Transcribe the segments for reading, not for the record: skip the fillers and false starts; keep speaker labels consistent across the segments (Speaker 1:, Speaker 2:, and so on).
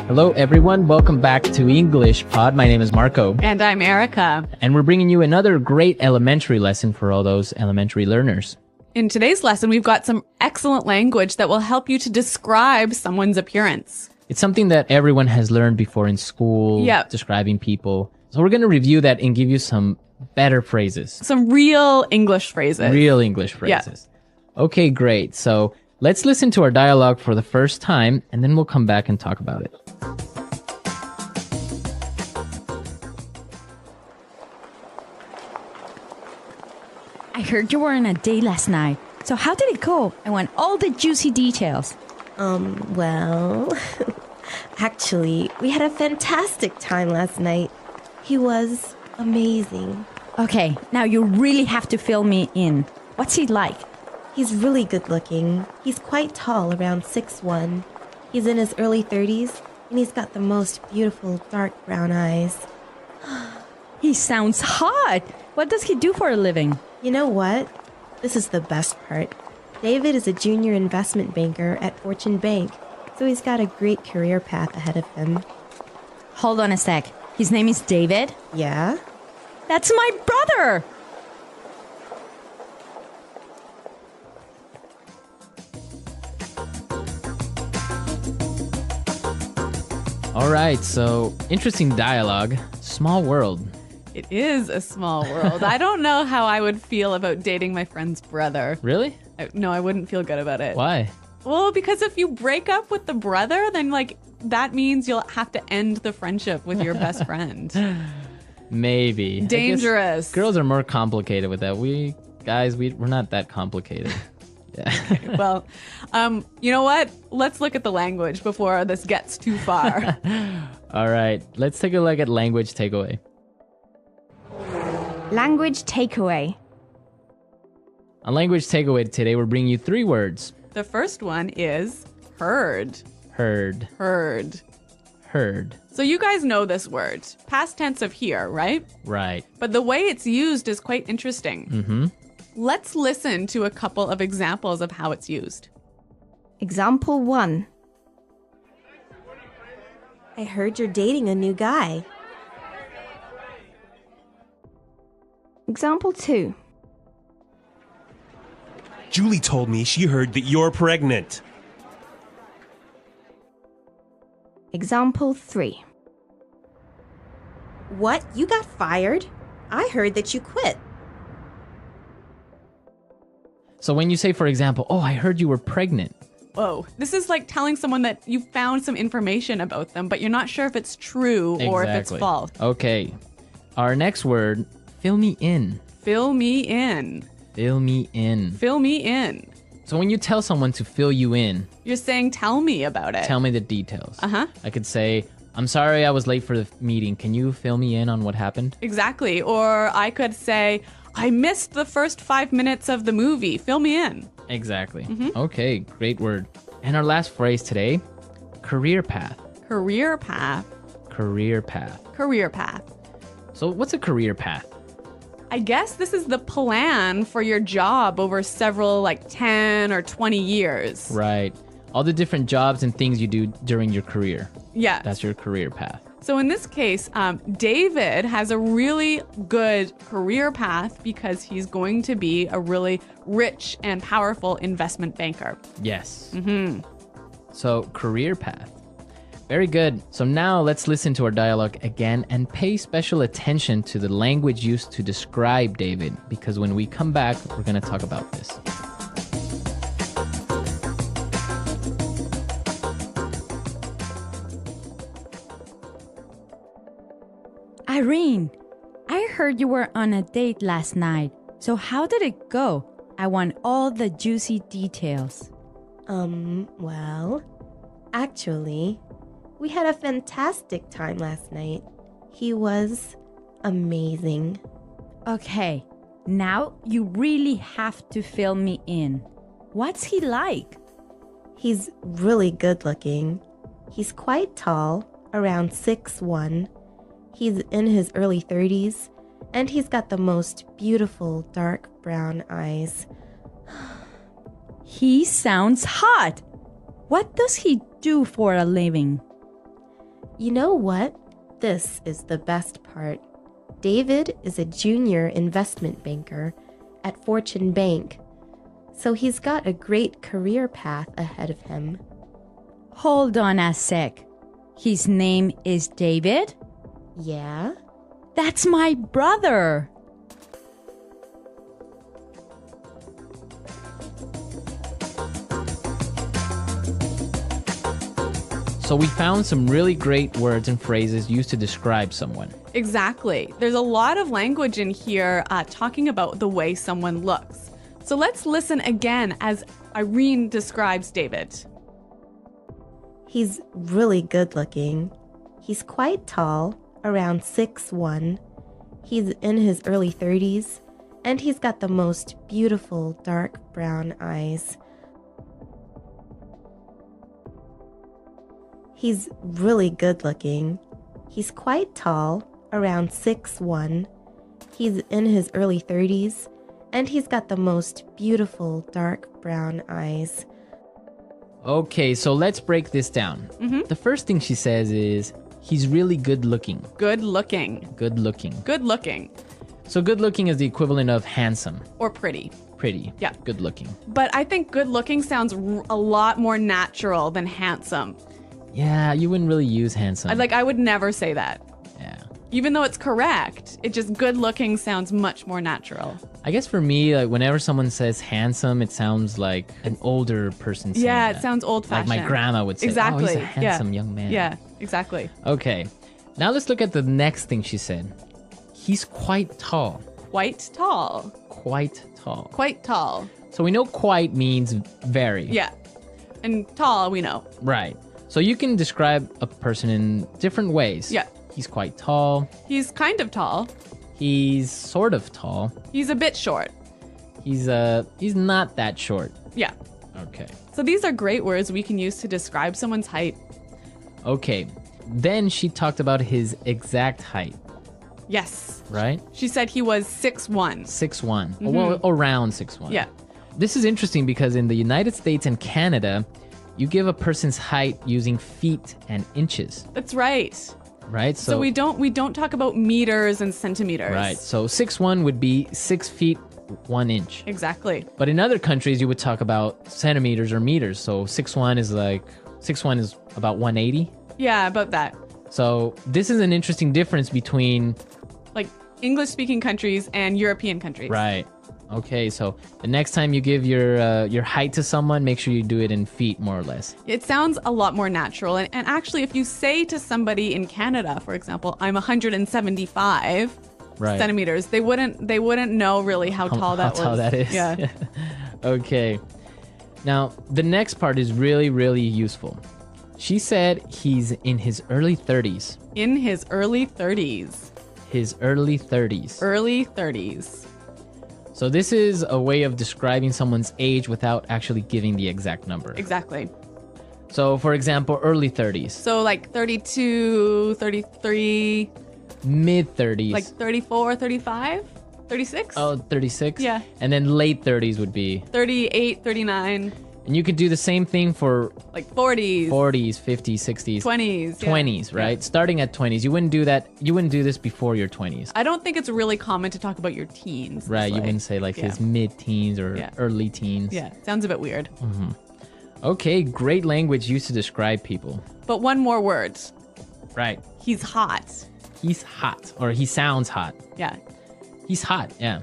Speaker 1: Hello, everyone. Welcome back to English Pod. My name is Marco.
Speaker 2: And I'm Erica.
Speaker 1: And we're bringing you another great elementary lesson for all those elementary learners.
Speaker 2: In today's lesson, we've got some excellent language that will help you to describe someone's appearance.
Speaker 1: It's something that everyone has learned before in school,
Speaker 2: Yep.
Speaker 1: describing people. So we're going to review that and give you some better phrases.
Speaker 2: Some real English phrases.
Speaker 1: Real English phrases. Okay, great. So let's listen to our dialogue for the first time, and then we'll come back and talk about it.
Speaker 3: I heard you were on a date last night. So how did it go? I want all the juicy details.
Speaker 4: Well, actually, we had a fantastic time last night. He was amazing.
Speaker 3: Okay, now you really have to fill me in. What's he like?
Speaker 4: He's really good looking. He's quite tall, around 6'1". He's in his early 30s, and he's got the most beautiful dark brown eyes.
Speaker 3: He sounds hot. What does he do for a living?
Speaker 4: You know what? This is the best part. David is a junior investment banker at Fortune Bank, so he's got a great career path ahead of him.
Speaker 3: Hold on a sec. His name is David?
Speaker 4: Yeah?
Speaker 3: That's my brother!
Speaker 1: All right, so interesting dialogue. Small world.
Speaker 2: It is a small world. I don't know how I would feel about dating my friend's brother.
Speaker 1: Really?
Speaker 2: No, I wouldn't feel good about it.
Speaker 1: Why?
Speaker 2: Well, because if you break up with the brother, then that means you'll have to end the friendship with your best friend.
Speaker 1: Maybe. I guess
Speaker 2: Dangerous.
Speaker 1: girls are more complicated with that. We're not that complicated. Yeah.
Speaker 2: Well, you know what? Let's look at the language before this gets too far.
Speaker 1: All right, let's take a look at language takeaway.
Speaker 5: Language takeaway.
Speaker 1: On language takeaway today, we're bringing you 3 words.
Speaker 2: The first one is heard.
Speaker 1: Heard.
Speaker 2: Heard.
Speaker 1: Heard.
Speaker 2: So you guys know this word. Past tense of hear, right?
Speaker 1: Right.
Speaker 2: But the way it's used is quite interesting.
Speaker 1: Mm-hmm.
Speaker 2: Let's listen to a couple of examples of how it's used.
Speaker 5: Example 1.
Speaker 4: I heard you're dating a new guy.
Speaker 5: Example 2.
Speaker 6: Julie told me she heard that you're pregnant.
Speaker 5: Example 3.
Speaker 4: What? You got fired? I heard that you quit.
Speaker 1: So when you say, for example, oh, I heard you were pregnant.
Speaker 2: Whoa. This is like telling someone that you found some information about them, but you're not sure if it's true or if it's false.
Speaker 1: Okay. Our next word, fill me in.
Speaker 2: Fill me in.
Speaker 1: Fill me in.
Speaker 2: Fill me in.
Speaker 1: So when you tell someone to fill you in,
Speaker 2: You're saying tell me about it.
Speaker 1: tell me the details.
Speaker 2: Uh-huh.
Speaker 1: I could say, I'm sorry I was late for the meeting. Can you fill me in on what happened?
Speaker 2: Exactly. Or I could say, I missed the first 5 minutes of the movie. Fill me in.
Speaker 1: Exactly. Okay, great word. And our last phrase today, career path.
Speaker 2: Career path.
Speaker 1: Career path.
Speaker 2: Career path.
Speaker 1: So what's a career path?
Speaker 2: I guess this is the plan for your job over several 10 or 20 years.
Speaker 1: Right. All the different jobs and things you do during your career.
Speaker 2: Yes.
Speaker 1: That's your career path.
Speaker 2: So in this case, David has a really good career path because he's going to be a really rich and powerful investment banker.
Speaker 1: Yes. So career path. Very good. So now let's listen to our dialogue again and pay special attention to the language used to describe David, because when we come back, we're going to talk about this.
Speaker 3: Irene, I heard you were on a date last night. So how did it go? I want all the juicy details.
Speaker 4: Well, actually, we had a fantastic time last night. He was amazing.
Speaker 3: Okay, now you really have to fill me in. What's he like?
Speaker 4: He's really good looking. He's quite tall, around 6'1". He's in his early 30s, and he's got the most beautiful dark brown eyes.
Speaker 3: He sounds hot. What does he do for a living?
Speaker 4: You know what? This is the best part. David is a junior investment banker at Fortune Bank, so he's got a great career path ahead of him.
Speaker 3: Hold on a sec. His name is David?
Speaker 4: Yeah?
Speaker 3: That's my brother.
Speaker 1: So we found some really great words and phrases used to describe someone.
Speaker 2: Exactly. There's a lot of language in here talking about the way someone looks. So let's listen again as Irene describes David.
Speaker 4: He's really good looking. He's quite tall, around 6'1". He's in his early 30s, and he's got the most beautiful dark brown eyes. He's really good looking. He's quite tall, around 6'1". He's in his early 30s, and he's got the most beautiful dark brown eyes.
Speaker 1: Okay, so let's break this down. The first thing she says is, he's really good looking.
Speaker 2: Good looking.
Speaker 1: Good looking.
Speaker 2: Good looking.
Speaker 1: So good looking is the equivalent of handsome.
Speaker 2: Or pretty.
Speaker 1: Pretty.
Speaker 2: Yeah.
Speaker 1: Good looking.
Speaker 2: But I think good looking sounds a lot more natural than handsome.
Speaker 1: Yeah, you wouldn't really use handsome.
Speaker 2: I would never say that.
Speaker 1: Yeah.
Speaker 2: Even though it's correct, it just good looking sounds much more natural.
Speaker 1: I guess for me, like whenever someone says handsome, it sounds like an older person saying
Speaker 2: Yeah,
Speaker 1: that.
Speaker 2: it sounds old
Speaker 1: Like
Speaker 2: fashioned.
Speaker 1: my grandma would say,
Speaker 2: Exactly.
Speaker 1: oh, he's a handsome young man.
Speaker 2: Yeah, exactly.
Speaker 1: Okay. Now let's look at the next thing she said. He's quite tall.
Speaker 2: Quite tall.
Speaker 1: Quite tall.
Speaker 2: Quite tall.
Speaker 1: So we know quite means very.
Speaker 2: Yeah. And tall, we know.
Speaker 1: Right. So you can describe a person in different ways.
Speaker 2: Yeah.
Speaker 1: He's quite tall.
Speaker 2: He's kind of tall.
Speaker 1: He's sort of tall.
Speaker 2: He's a bit short.
Speaker 1: He's not that short.
Speaker 2: Yeah.
Speaker 1: Okay.
Speaker 2: So these are great words we can use to describe someone's height.
Speaker 1: Okay. Then she talked about his exact height,
Speaker 2: Yes.
Speaker 1: right?
Speaker 2: She said he was 6'1".
Speaker 1: 6'1". Well, around 6'1".
Speaker 2: Yeah.
Speaker 1: This is interesting because in the United States and Canada, you give a person's height using feet and inches,
Speaker 2: That's right.
Speaker 1: right?
Speaker 2: So we don't talk about meters and centimeters.
Speaker 1: Right. So 6'1" would be 6 feet 1 inch.
Speaker 2: Exactly.
Speaker 1: But in other countries, you would talk about centimeters or meters. So 6'1" is about 180.
Speaker 2: Yeah, about that.
Speaker 1: So this is an interesting difference between.
Speaker 2: Like English speaking countries and European countries.
Speaker 1: Right. Okay. So the next time you give your height to someone, make sure you do it in feet, more or less.
Speaker 2: It sounds a lot more natural. And actually, if you say to somebody in Canada, for example, I'm 175
Speaker 1: Right.
Speaker 2: centimeters, they wouldn't know really how tall that was.
Speaker 1: How tall that is.
Speaker 2: Yeah.
Speaker 1: Okay. Now the next part is really, really useful. She said he's in his early 30s.
Speaker 2: In his early 30s.
Speaker 1: His early 30s.
Speaker 2: Early 30s.
Speaker 1: So this is a way of describing someone's age without actually giving the exact number.
Speaker 2: Exactly.
Speaker 1: So for example, early 30s,
Speaker 2: So like 32, 33,
Speaker 1: mid 30s,
Speaker 2: like 34, 35, 36,
Speaker 1: 36.
Speaker 2: Yeah.
Speaker 1: And then late 30s would be.
Speaker 2: 38, 39,
Speaker 1: And you could do the same thing for
Speaker 2: like 40s,
Speaker 1: 40s, 50s, 60s,
Speaker 2: 20s. yeah.
Speaker 1: 20s, right?
Speaker 2: Yeah.
Speaker 1: Starting at 20s. You wouldn't do that. You wouldn't do this before your 20s.
Speaker 2: I don't think it's really common to talk about your teens.
Speaker 1: Right,
Speaker 2: It's
Speaker 1: you wouldn't say like
Speaker 2: yeah.
Speaker 1: his mid-teens or
Speaker 2: Yeah.
Speaker 1: early teens.
Speaker 2: Yeah, sounds a bit weird.
Speaker 1: Okay, great language used to describe people.
Speaker 2: But one more word.
Speaker 1: Right.
Speaker 2: He's hot.
Speaker 1: He's hot, or he sounds hot.
Speaker 2: Yeah.
Speaker 1: He's hot, yeah.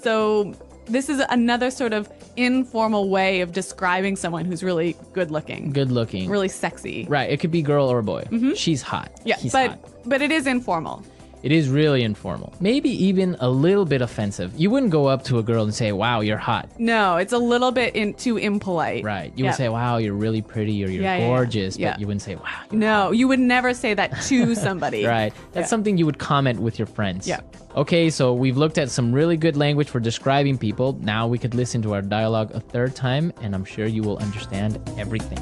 Speaker 2: So this is another sort of informal way of describing someone who's really good looking,
Speaker 1: Good looking.
Speaker 2: really sexy.
Speaker 1: Right, it could be girl or boy. She's hot.
Speaker 2: Yeah,
Speaker 1: He's
Speaker 2: but
Speaker 1: hot.
Speaker 2: but it is informal.
Speaker 1: It is really informal. Maybe even a little bit offensive. You wouldn't go up to a girl and say, wow, you're hot.
Speaker 2: No, it's a little bit too impolite.
Speaker 1: Right. You
Speaker 2: Yeah.
Speaker 1: would say, wow, you're really pretty or you're
Speaker 2: Yeah, yeah, yeah.
Speaker 1: gorgeous.
Speaker 2: Yeah.
Speaker 1: But you wouldn't say, wow. You're
Speaker 2: No, you would never say that to somebody.
Speaker 1: Right. That's
Speaker 2: Yeah.
Speaker 1: something you would comment with your friends.
Speaker 2: Yeah.
Speaker 1: Okay, so we've looked at some really good language for describing people. Now we could listen to our dialogue a third time, and I'm sure you will understand everything.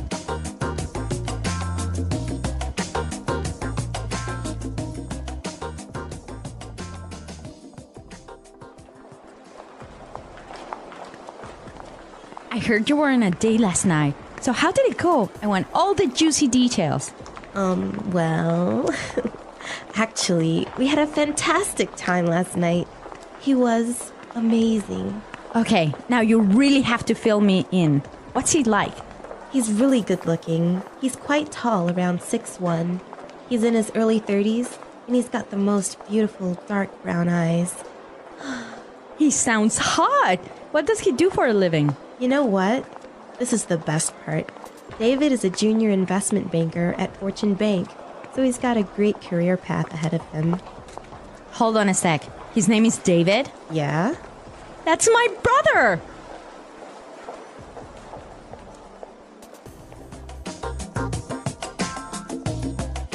Speaker 3: I heard you were on a date last night. So how did it go? I want all the juicy details.
Speaker 4: Well, actually, we had a fantastic time last night. He was amazing.
Speaker 3: Okay, now you really have to fill me in. What's he like?
Speaker 4: He's really good looking. He's quite tall, around 6'1". He's in his early 30s, and he's got the most beautiful dark brown eyes.
Speaker 3: He sounds hot. What does he do for a living?
Speaker 4: You know what? This is the best part. David is a junior investment banker at Fortune Bank, so he's got a great career path ahead of him.
Speaker 3: Hold on a sec. His name is David?
Speaker 4: Yeah?
Speaker 3: That's my brother!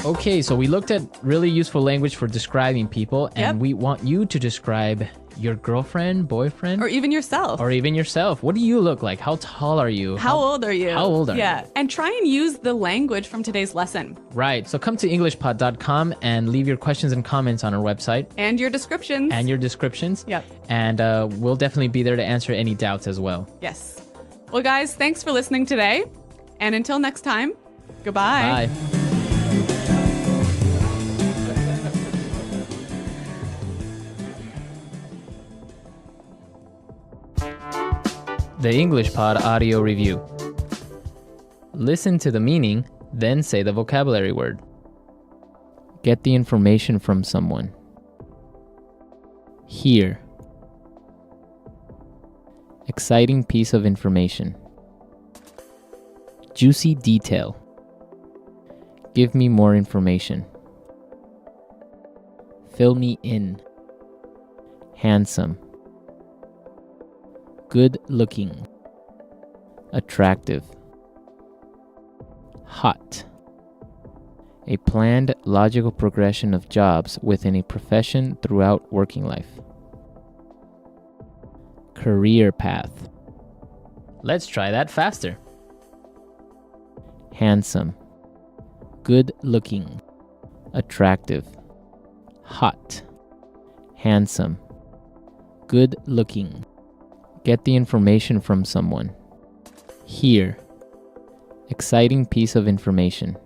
Speaker 1: Okay, so we looked at really useful language for describing people, and
Speaker 2: Yep.
Speaker 1: we want you to describe your girlfriend, boyfriend,
Speaker 2: Or even yourself.
Speaker 1: or even yourself. What do you look like? How tall are you?
Speaker 2: How old are you?
Speaker 1: How old are you?
Speaker 2: Yeah. And try and use the language from today's lesson
Speaker 1: Right. So come to EnglishPod.com and leave your questions and comments on our website
Speaker 2: and your descriptions.
Speaker 1: and your descriptions.
Speaker 2: Yep.
Speaker 1: And we'll definitely be there to answer any doubts as well.
Speaker 2: Yes. Well, guys, thanks for listening today. And until next time, goodbye.
Speaker 1: Bye. The English Pod Audio Review. Listen to the meaning, then say the vocabulary word. Get the information from someone. Hear. Exciting piece of information. Juicy detail. Give me more information. Fill me in. Handsome. Good looking. Attractive. Hot. A planned, logical progression of jobs within a profession throughout working life. Career path. Let's try that faster. Handsome. Good looking. Attractive. Hot. Handsome. Good looking. Get the information from someone. Hear. Exciting piece of information.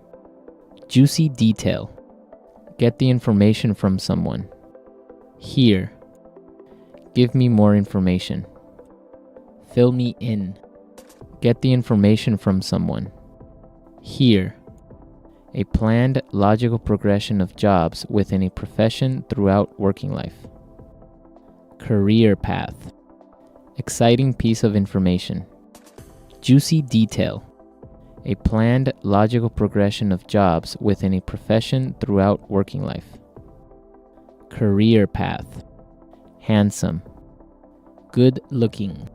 Speaker 1: Juicy detail. Get the information from someone. Hear. Give me more information. Fill me in. Get the information from someone. Hear. A planned, logical progression of jobs within a profession throughout working life. Career path. Exciting piece of information. Juicy detail. A planned, logical progression of jobs within a profession throughout working life. Career path. Handsome. Good looking.